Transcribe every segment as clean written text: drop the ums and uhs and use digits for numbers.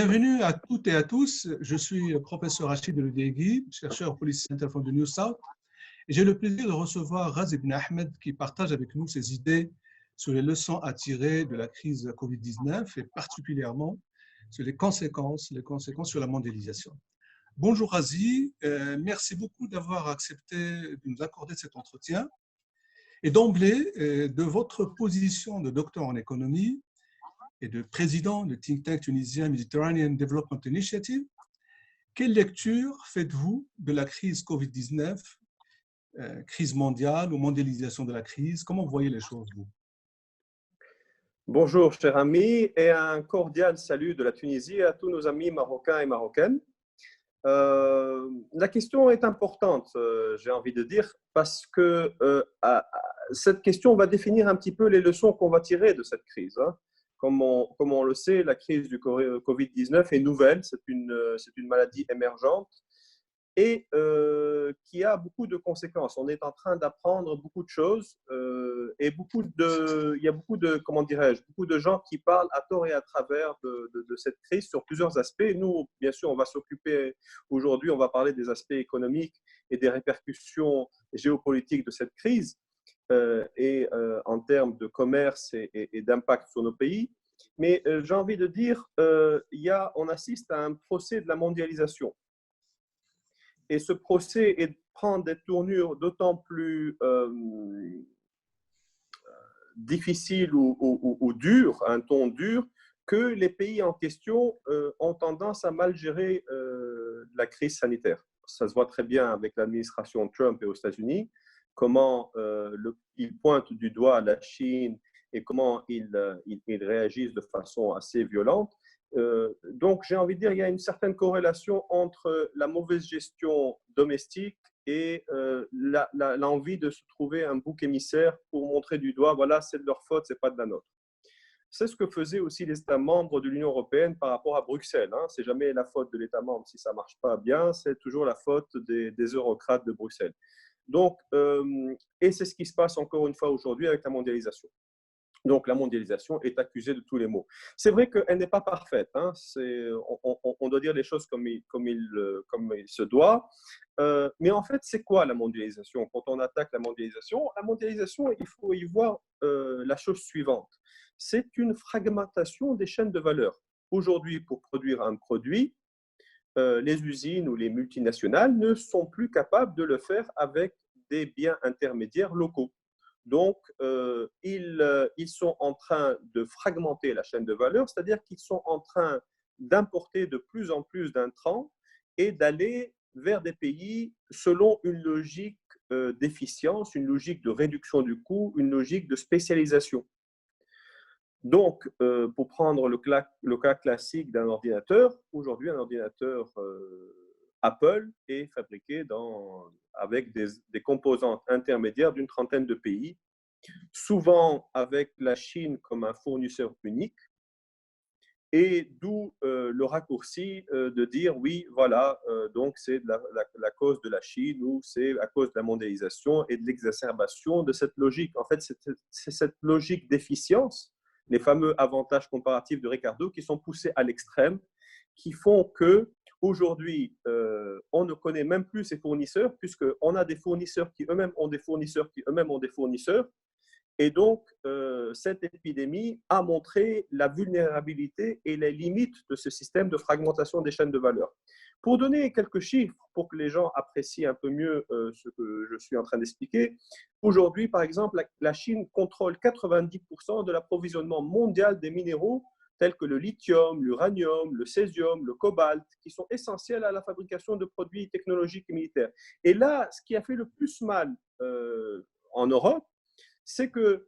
Bienvenue à toutes et à tous. Je suis professeur Rachid Eldegui, chercheur au Policy Center for the New South. Et j'ai le plaisir de recevoir Raz Ibn Ahmed qui partage avec nous ses idées sur les leçons à tirer de la crise Covid-19 et particulièrement sur les conséquences sur la mondialisation. Bonjour Razi, merci beaucoup d'avoir accepté de nous accorder cet entretien. Et d'emblée, de votre position de docteur en économie et de président du think tank tunisien Mediterranean Development Initiative, quelle lecture faites-vous de la crise Covid-19, crise mondiale ou mondialisation de la crise? Comment vous voyez les choses, vous? Bonjour, cher ami, et un cordial salut de la Tunisie à tous nos amis marocains et marocaines. La question est importante, j'ai envie de dire, parce que cette question va définir un petit peu les leçons qu'on va tirer de cette crise. Comme on le sait, la crise du Covid-19 est nouvelle, c'est une maladie émergente et qui a beaucoup de conséquences. On est en train d'apprendre beaucoup de choses et il y a beaucoup de gens qui parlent à tort et à travers de cette crise sur plusieurs aspects. Nous, bien sûr, on va s'occuper aujourd'hui, on va parler des aspects économiques et des répercussions géopolitiques de cette crise en termes de commerce et d'impact sur nos pays. Mais j'ai envie de dire, on assiste à un procès de la mondialisation. Et ce procès prend des tournures d'autant plus difficiles ou dures, un ton dur, que les pays en question ont tendance à mal gérer la crise sanitaire. Ça se voit très bien avec l'administration Trump et aux États-Unis, comment ils pointent du doigt la Chine et comment ils réagissent de façon assez violente. Donc, j'ai envie de dire qu'il y a une certaine corrélation entre la mauvaise gestion domestique et l'envie de se trouver un bouc émissaire pour montrer du doigt, voilà, c'est de leur faute, c'est pas de la nôtre. C'est ce que faisaient aussi les États membres de l'Union européenne par rapport à Bruxelles. C'est jamais la faute de l'État membre si ça marche pas bien, c'est toujours la faute des eurocrates de Bruxelles. Donc, et c'est ce qui se passe encore une fois aujourd'hui avec la mondialisation. Donc, la mondialisation est accusée de tous les maux. C'est vrai qu'elle n'est pas parfaite. On doit dire les choses comme il se doit. Mais en fait, c'est quoi la mondialisation? Quand on attaque la mondialisation, il faut y voir la chose suivante. C'est une fragmentation des chaînes de valeur. Aujourd'hui, pour produire un produit, les usines ou les multinationales ne sont plus capables de le faire avec des biens intermédiaires locaux. Donc, ils sont en train de fragmenter la chaîne de valeur, c'est-à-dire qu'ils sont en train d'importer de plus en plus d'intrants et d'aller vers des pays selon une logique d'efficience, une logique de réduction du coût, une logique de spécialisation. Donc, pour prendre le cas classique d'un ordinateur, aujourd'hui, un ordinateur Apple est fabriqué avec des composantes intermédiaires d'une trentaine de pays, souvent avec la Chine comme un fournisseur unique, et d'où le raccourci de dire oui, voilà, donc c'est la cause de la Chine ou c'est à cause de la mondialisation et de l'exacerbation de cette logique. En fait, c'est cette logique d'efficience, les fameux avantages comparatifs de Ricardo qui sont poussés à l'extrême, qui font que aujourd'hui, on ne connaît même plus ses fournisseurs, puisqu'on a des fournisseurs qui eux-mêmes ont des fournisseurs qui eux-mêmes ont des fournisseurs. Et donc, cette épidémie a montré la vulnérabilité et les limites de ce système de fragmentation des chaînes de valeur. Pour donner quelques chiffres, pour que les gens apprécient un peu mieux ce que je suis en train d'expliquer, aujourd'hui, par exemple, la Chine contrôle 90% de l'approvisionnement mondial des minéraux tels que le lithium, l'uranium, le césium, le cobalt, qui sont essentiels à la fabrication de produits technologiques et militaires. Et là, ce qui a fait le plus mal en Europe, c'est que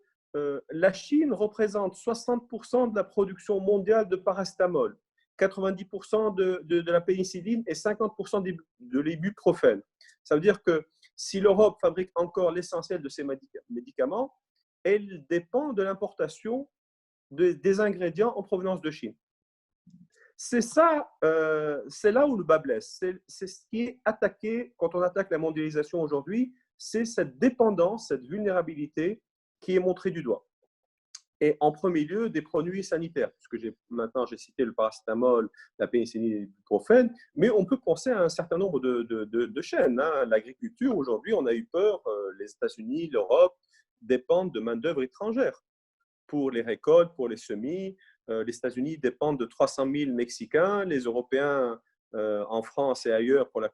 la Chine représente 60% de la production mondiale de paracétamol, 90% de la pénicilline et 50% de l'ibuprofène. Ça veut dire que si l'Europe fabrique encore l'essentiel de ces médicaments, elle dépend de l'importation des ingrédients en provenance de Chine. C'est là où le bas blesse. C'est ce qui est attaqué quand on attaque la mondialisation aujourd'hui, c'est cette dépendance, cette vulnérabilité qui est montrée du doigt. Et en premier lieu, des produits sanitaires, puisque maintenant j'ai cité le paracétamol, la pénicilline et l'ibuprofène, mais on peut penser à un certain nombre de chaînes. Hein. L'agriculture, aujourd'hui, on a eu peur, les États-Unis, l'Europe dépendent de main-d'œuvre étrangère pour les récoltes, pour les semis. Les États-Unis dépendent de 300 000 Mexicains, les Européens en France et ailleurs pour la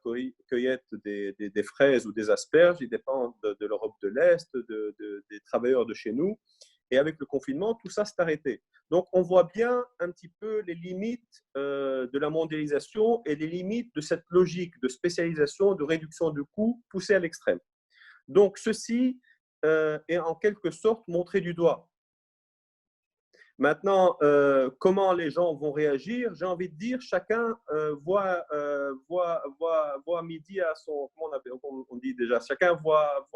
cueillette des fraises ou des asperges, ils dépendent de l'Europe de l'Est, des travailleurs de chez nous. Et avec le confinement, tout ça s'est arrêté. Donc, on voit bien un petit peu les limites de la mondialisation et les limites de cette logique de spécialisation, de réduction de coûts poussée à l'extrême. Donc, ceci est en quelque sorte montré du doigt. Maintenant, comment les gens vont réagir? J'ai envie de dire, chacun voit midi à son, comment on dit déjà, chacun voit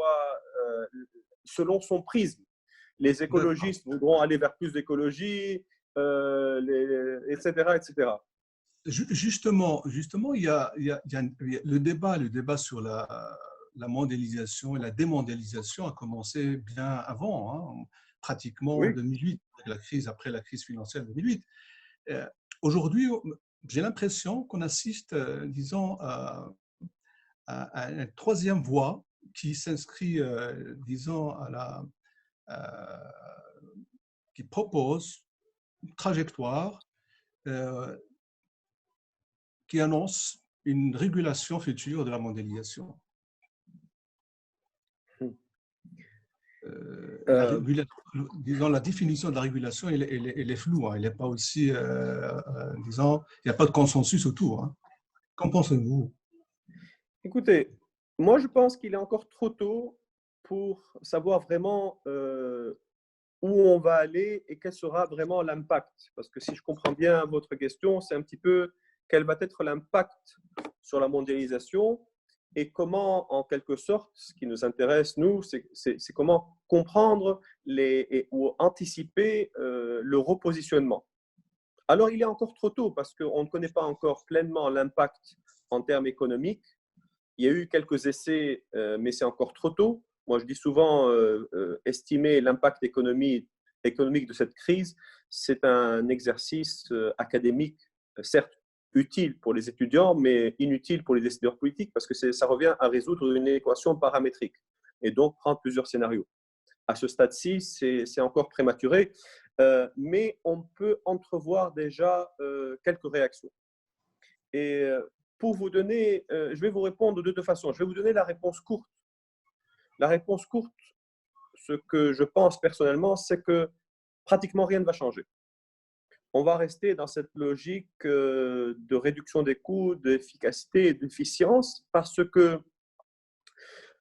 selon son prisme. Les écologistes voudront aller vers plus d'écologie, etc., etc. Justement, le débat sur la mondialisation et la démondialisation a commencé bien avant, hein, pratiquement en Oui. 2008, après la crise financière de 2008. Aujourd'hui, j'ai l'impression qu'on assiste, disons, à une troisième voie qui s'inscrit, disons, qui propose une trajectoire qui annonce une régulation future de la mondialisation. Disons, la définition de la régulation, elle est floue, hein, elle n'est pas aussi, disons, il n'y a pas de consensus autour. Hein. Qu'en pensez-vous? Écoutez, moi je pense qu'il est encore trop tôt pour savoir vraiment où on va aller et quel sera vraiment l'impact. Parce que si je comprends bien votre question, c'est un petit peu quel va être l'impact sur la mondialisation et comment, en quelque sorte, ce qui nous intéresse, nous, c'est comment comprendre ou anticiper le repositionnement. Alors, il est encore trop tôt parce qu'on ne connaît pas encore pleinement l'impact en termes économiques. Il y a eu quelques essais, mais c'est encore trop tôt. Moi, je dis souvent, estimer l'impact économique de cette crise, c'est un exercice académique, certes utile pour les étudiants, mais inutile pour les décideurs politiques parce que ça revient à résoudre une équation paramétrique et donc prendre plusieurs scénarios. À ce stade-ci, c'est encore prématuré, mais on peut entrevoir déjà quelques réactions. Et pour vous donner, je vais vous répondre de deux façons. Je vais vous donner la réponse courte. La réponse courte, ce que je pense personnellement, c'est que pratiquement rien ne va changer. On va rester dans cette logique de réduction des coûts, d'efficacité et d'efficience parce que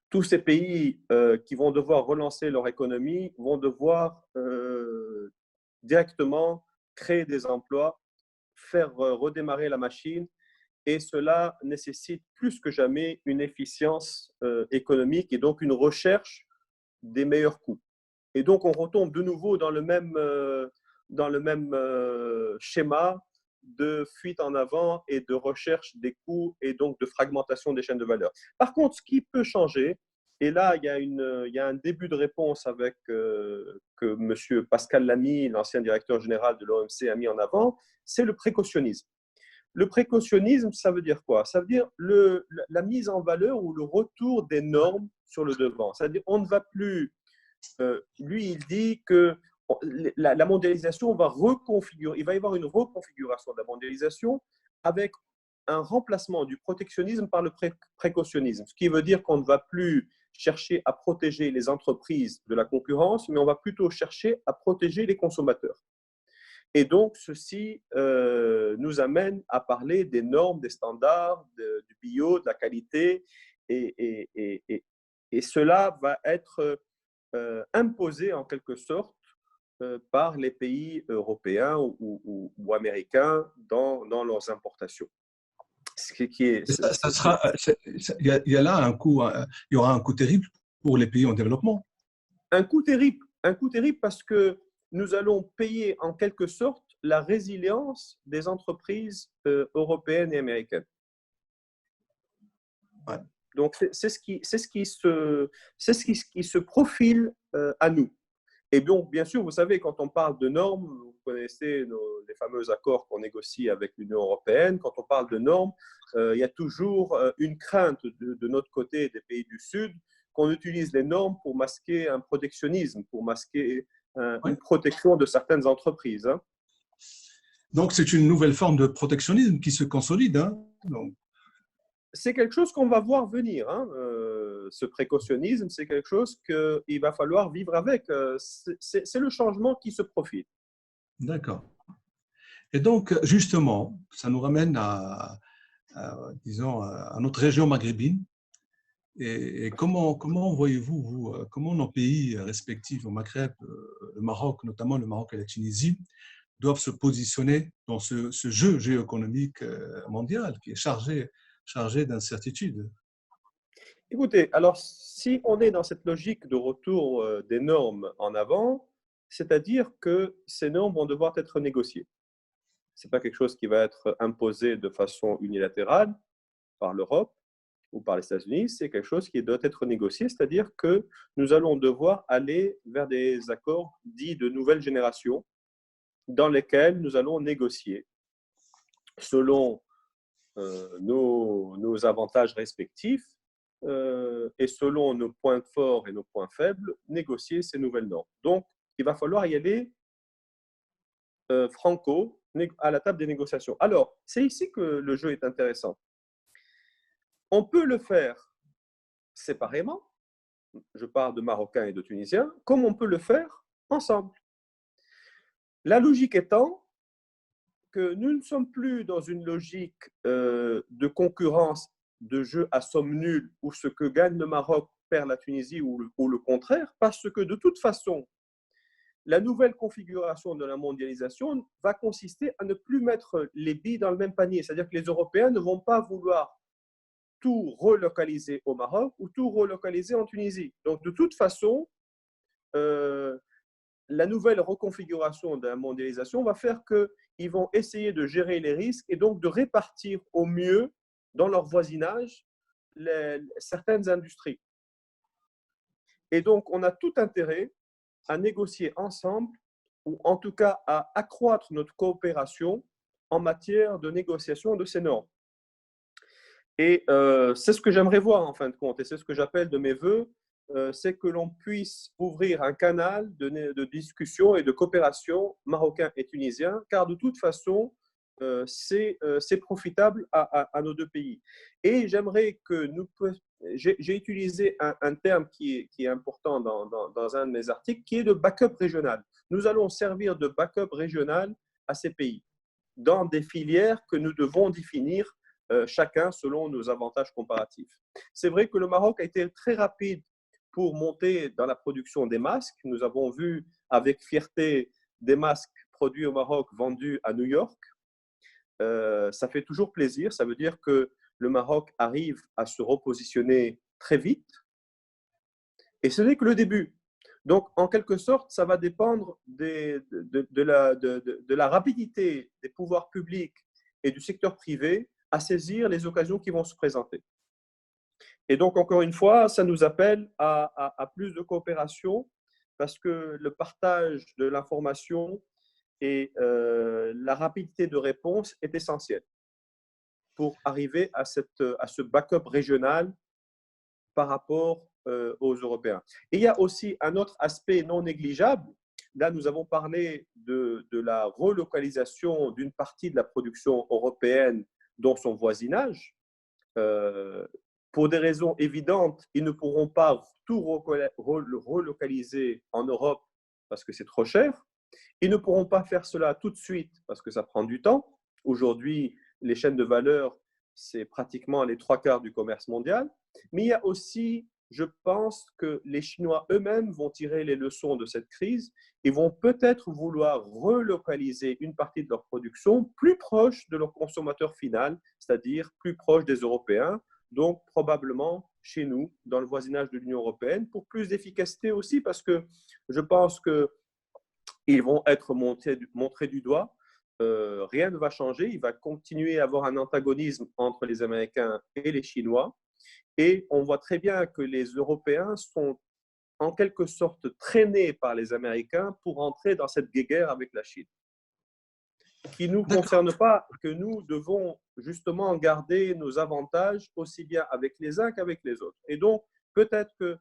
tous ces pays qui vont devoir relancer leur économie vont devoir directement créer des emplois, faire redémarrer la machine et cela nécessite plus que jamais une efficience économique et donc une recherche des meilleurs coûts. Et donc, on retombe de nouveau dans le même schéma de fuite en avant et de recherche des coûts et donc de fragmentation des chaînes de valeur. Par contre, ce qui peut changer, et là, il y a un début de réponse avec que M. Pascal Lamy, l'ancien directeur général de l'OMC, a mis en avant, c'est le précautionnisme. Le précautionnisme, ça veut dire quoi? Ça veut dire la mise en valeur ou le retour des normes sur le devant. C'est-à-dire on ne va plus lui, il dit que la mondialisation va reconfigurer, il va y avoir une reconfiguration de la mondialisation avec un remplacement du protectionnisme par le précautionnisme, ce qui veut dire qu'on ne va plus chercher à protéger les entreprises de la concurrence, mais on va plutôt chercher à protéger les consommateurs. Et donc, ceci nous amène à parler des normes, des standards, du bio, de la qualité, et cela va être imposé en quelque sorte par les pays européens ou américains dans leurs importations. Il y a là un coût, il y aura un coût terrible pour les pays en développement. Un coût terrible parce que nous allons payer en quelque sorte la résilience des entreprises européennes et américaines. Ouais. Donc, c'est ce qui se profile à nous. Et donc, bien sûr, vous savez, quand on parle de normes, vous connaissez les fameux accords qu'on négocie avec l'Union européenne. Quand on parle de normes, il y a toujours une crainte de notre côté, des pays du Sud, qu'on utilise les normes pour masquer un protectionnisme, pour masquer Oui. une protection de certaines entreprises. Hein. Donc, c'est une nouvelle forme de protectionnisme qui se consolide. Hein. Donc, c'est quelque chose qu'on va voir venir. Hein. Ce précautionnisme, c'est quelque chose qu'il va falloir vivre avec. C'est le changement qui se profile. d'accord. Et donc, justement, ça nous ramène disons, à notre région maghrébine. Et comment voyez-vous, vous, comment nos pays respectifs au Maghreb, le Maroc, notamment le Maroc et la Tunisie, doivent se positionner dans ce jeu géoéconomique mondial qui est chargé d'incertitudes? Écoutez, alors si on est dans cette logique de retour des normes en avant, c'est-à-dire que ces normes vont devoir être négociées. Ce n'est pas quelque chose qui va être imposé de façon unilatérale par l'Europe ou par les États-Unis, c'est quelque chose qui doit être négocié, c'est-à-dire que nous allons devoir aller vers des accords dits de nouvelle génération dans lesquels nous allons négocier selon nos avantages respectifs et selon nos points forts et nos points faibles, négocier ces nouvelles normes. Donc, il va falloir y aller franco à la table des négociations. Alors, c'est ici que le jeu est intéressant. On peut le faire séparément, je parle de Marocains et de Tunisiens, comme on peut le faire ensemble. La logique étant que nous ne sommes plus dans une logique de concurrence de jeu à somme nulle où ce que gagne le Maroc perd la Tunisie ou le contraire, parce que de toute façon, la nouvelle configuration de la mondialisation va consister à ne plus mettre les billes dans le même panier. C'est-à-dire que les Européens ne vont pas vouloir tout relocaliser au Maroc ou tout relocaliser en Tunisie. Donc, de toute façon, la nouvelle reconfiguration de la mondialisation va faire qu'ils vont essayer de gérer les risques et donc de répartir au mieux dans leur voisinage certaines industries. Et donc, on a tout intérêt à négocier ensemble ou en tout cas à accroître notre coopération en matière de négociation de ces normes. Et c'est ce que j'aimerais voir en fin de compte et c'est ce que j'appelle de mes voeux, c'est que l'on puisse ouvrir un canal de discussion et de coopération marocain et tunisien, car de toute façon, c'est profitable à nos deux pays. Et j'aimerais que nous... J'ai utilisé un terme qui est important dans un de mes articles, qui est de backup régional. Nous allons servir de backup régional à ces pays, dans des filières que nous devons définir chacun selon nos avantages comparatifs. C'est vrai que le Maroc a été très rapide pour monter dans la production des masques. Nous avons vu avec fierté des masques produits au Maroc vendus à New York. Ça fait toujours plaisir. Ça veut dire que le Maroc arrive à se repositionner très vite. Et ce n'est que le début. Donc, en quelque sorte, ça va dépendre de la rapidité des pouvoirs publics et du secteur privé à saisir les occasions qui vont se présenter. Et donc, encore une fois, ça nous appelle à plus de coopération parce que le partage de l'information et la rapidité de réponse est essentielle pour arriver à ce backup régional par rapport aux Européens. Et il y a aussi un autre aspect non négligeable. Là, nous avons parlé de la relocalisation d'une partie de la production européenne dans son voisinage. Pour des raisons évidentes, ils ne pourront pas tout relocaliser en Europe parce que c'est trop cher. Ils ne pourront pas faire cela tout de suite parce que ça prend du temps. Aujourd'hui, les chaînes de valeur, c'est pratiquement les 3/4 du commerce mondial. Mais il y a aussi, je pense, que les Chinois eux-mêmes vont tirer les leçons de cette crise et vont peut-être vouloir relocaliser une partie de leur production plus proche de leur consommateur final, c'est-à-dire plus proche des Européens, donc probablement chez nous, dans le voisinage de l'Union européenne, pour plus d'efficacité aussi, parce que je pense qu'ils vont être montrés du doigt. Rien ne va changer. Il va continuer à avoir un antagonisme entre les Américains et les Chinois. Et on voit très bien que les Européens sont en quelque sorte traînés par les Américains pour entrer dans cette guéguerre avec la Chine, qui ne nous concerne pas, que nous devons justement garder nos avantages aussi bien avec les uns qu'avec les autres. Et donc, peut-être que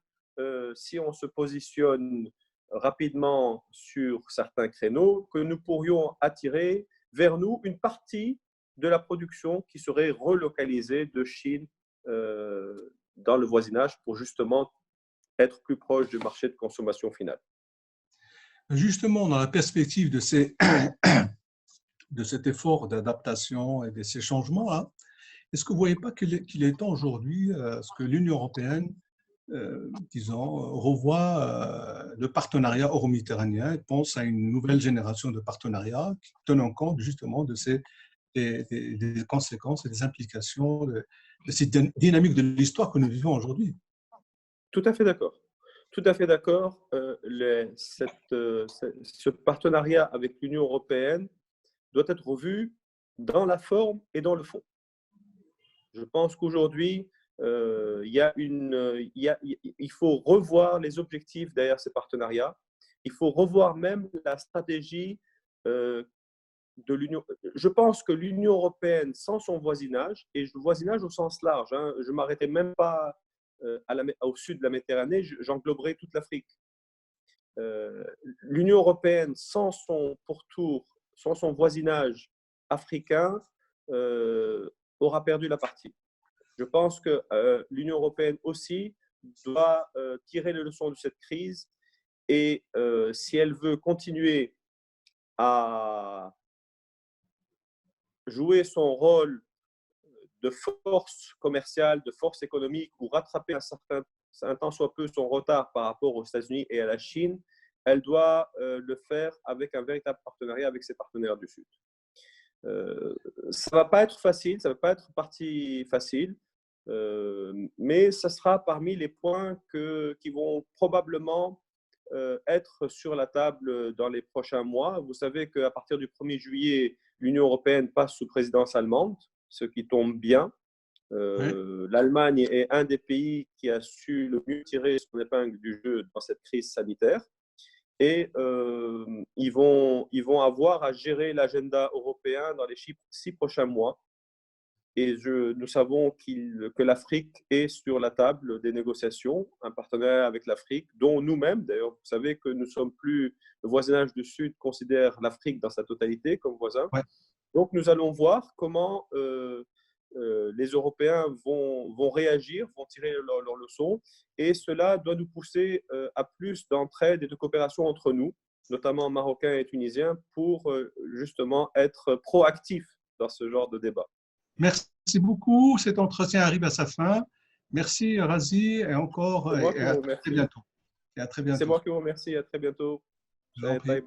si on se positionne rapidement sur certains créneaux, que nous pourrions attirer vers nous une partie de la production qui serait relocalisée de Chine dans le voisinage pour justement être plus proche du marché de consommation finale. Justement, dans la perspective de de cet effort d'adaptation et de ces changements-là, est-ce que vous ne voyez pas qu'il est temps aujourd'hui que l'Union européenne, disons, revoie le partenariat euro-méditerranéen et pense à une nouvelle génération de partenariats qui tenant compte justement des conséquences et des implications de cette dynamique de l'histoire que nous vivons aujourd'hui? Tout à fait d'accord. Tout à fait d'accord. Ce partenariat avec l'Union européenne doit être revu dans la forme et dans le fond. Je pense qu'aujourd'hui, il faut revoir les objectifs derrière ces partenariats. Il faut revoir même la stratégie de l'Union. Je pense que l'Union européenne, sans son voisinage, et le voisinage au sens large, hein, je ne m'arrêtais même pas au sud de la Méditerranée, j'engloberais toute l'Afrique. L'Union européenne, sans son pourtour, sans son voisinage africain, aura perdu la partie. Je pense que l'Union européenne aussi doit tirer les leçons de cette crise et si elle veut continuer à jouer son rôle de force commerciale, de force économique ou rattraper un tant soit peu son retard par rapport aux États-Unis et à la Chine, elle doit le faire avec un véritable partenariat avec ses partenaires du Sud. Ça ne va pas être facile, ça ne va pas être partie facile, mais ça sera parmi les points qui vont probablement être sur la table dans les prochains mois. Vous savez qu'à partir du 1er juillet, l'Union européenne passe sous présidence allemande, ce qui tombe bien. L'Allemagne est un des pays qui a su le mieux tirer son épingle du jeu dans cette crise sanitaire. Et ils vont avoir à gérer l'agenda européen dans les 6 prochains mois. Et nous savons que l'Afrique est sur la table des négociations, un partenariat avec l'Afrique, dont nous-mêmes, d'ailleurs, vous savez que nous ne sommes plus, le voisinage du Sud considère l'Afrique dans sa totalité comme voisin. Ouais. Donc, nous allons voir comment les Européens vont réagir, vont tirer leurs leçons, et cela doit nous pousser à plus d'entraide et de coopération entre nous, notamment marocains et tunisiens, pour justement être proactifs dans ce genre de débat. Merci beaucoup. Cet entretien arrive à sa fin. Merci Razi et encore et à très bientôt. C'est moi qui vous remercie. À très bientôt. Bye.